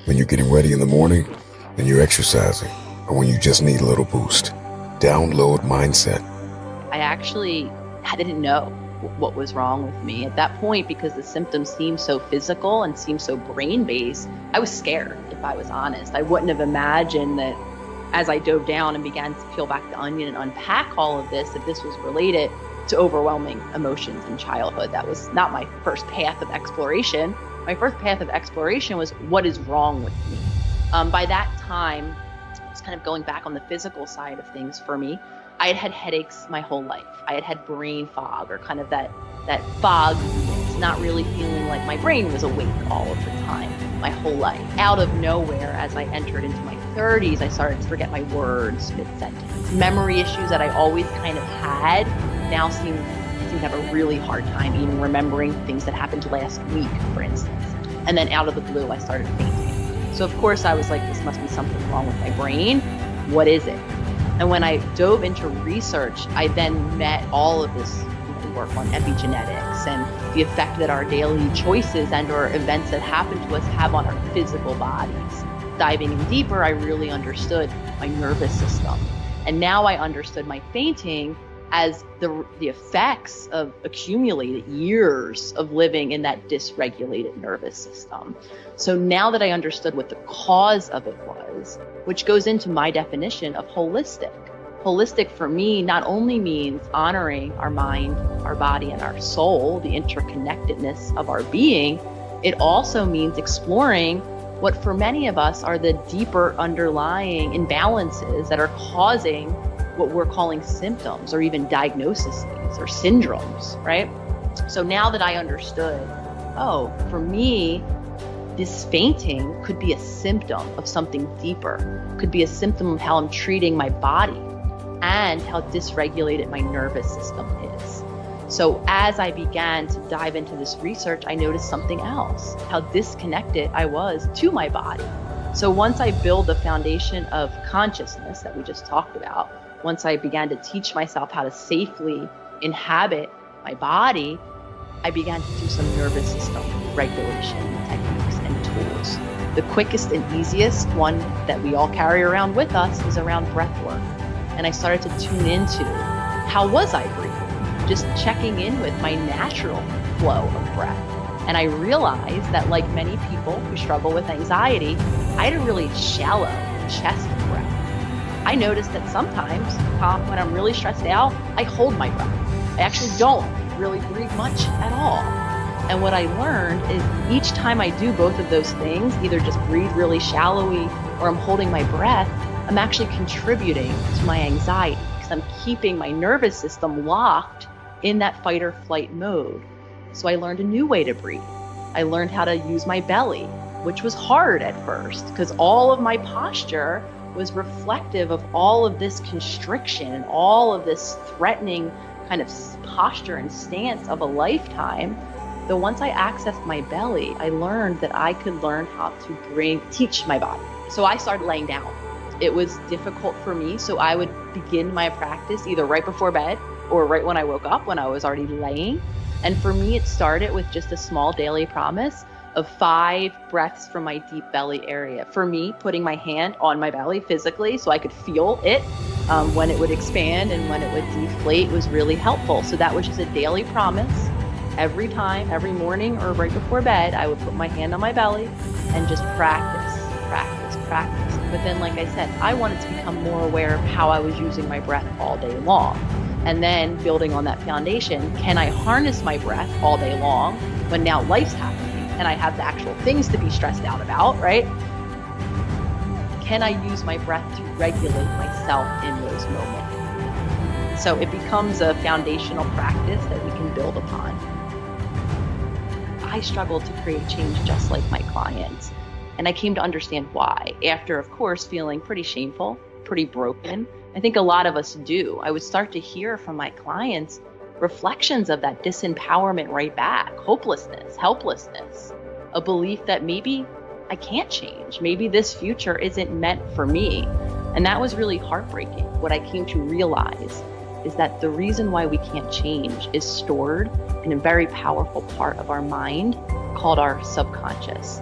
When you're getting ready in the morning, when you're exercising, or when you just need a little boost. Download Mindset. I didn't know what was wrong with me at that point because the symptoms seemed so physical and seemed so brain-based. I was scared, if I was honest. I wouldn't have imagined that as I dove down and began to peel back the onion and unpack all of this, that this was related to overwhelming emotions in childhood. That was not my first path of exploration. My first path of exploration was what is wrong with me. By that time, it's kind of going back on the physical side of things for me. I had had headaches my whole life. I had had brain fog, or kind of that fogginess, not really feeling like my brain was awake all of the time, my whole life. Out of nowhere, as I entered into my 30s, I started to forget my words mid-sentence. Memory issues that I always kind of had now seem to have a really hard time even remembering things that happened last week, for instance. And then out of the blue, I started fainting. So of course I was like, this must be something wrong with my brain. What is it? And when I dove into research, I then met all of this work on epigenetics and the effect that our daily choices and or events that happen to us have on our physical bodies. Diving in deeper, I really understood my nervous system. And now I understood my fainting as the effects of accumulated years of living in that dysregulated nervous system. So now that I understood what the cause of it was, which goes into my definition of holistic. Holistic for me not only means honoring our mind, our body, and our soul, the interconnectedness of our being, it also means exploring what for many of us are the deeper underlying imbalances that are causing what we're calling symptoms or even diagnoses or syndromes, right? So now that I understood, oh, for me, this fainting could be a symptom of something deeper, could be a symptom of how I'm treating my body and how dysregulated my nervous system is. So as I began to dive into this research, I noticed something else, how disconnected I was to my body. So once I build the foundation of consciousness that we just talked about, once I began to teach myself how to safely inhabit my body, I began to do some nervous system regulation techniques and tools. The quickest and easiest one that we all carry around with us is around breath work. And I started to tune into how was I breathing, just checking in with my natural flow of breath. And I realized that like many people who struggle with anxiety, I had a really shallow chest breath. I noticed that sometimes when I'm really stressed out, I hold my breath. I actually don't really breathe much at all. And what I learned is each time I do both of those things, either just breathe really shallowly or I'm holding my breath, I'm actually contributing to my anxiety because I'm keeping my nervous system locked in that fight or flight mode. So I learned a new way to breathe. I learned how to use my belly, which was hard at first because all of my posture was reflective of all of this constriction and all of this threatening kind of posture and stance of a lifetime. Though once I accessed my belly, I learned that I could learn how to teach my body. So I started laying down. It was difficult for me, so I would begin my practice either right before bed or right when I woke up when I was already laying. And for me, it started with just a small daily promise of 5 breaths from my deep belly area. For me, putting my hand on my belly physically so I could feel it when it would expand and when it would deflate was really helpful. So that was just a daily promise. Every time, every morning or right before bed, I would put my hand on my belly and just practice. But then, like I said, I wanted to become more aware of how I was using my breath all day long. And then building on that foundation, can I harness my breath all day long when now life's happening and I have the actual things to be stressed out about, right? Can I use my breath to regulate myself in those moments? So it becomes a foundational practice that we can build upon. I struggled to create change just like my clients. And I came to understand why, after, of course, feeling pretty shameful, pretty broken. I think a lot of us do. I would start to hear from my clients reflections of that disempowerment right back, hopelessness, helplessness, a belief that maybe I can't change. Maybe this future isn't meant for me. And that was really heartbreaking. What I came to realize is that the reason why we can't change is stored in a very powerful part of our mind called our subconscious.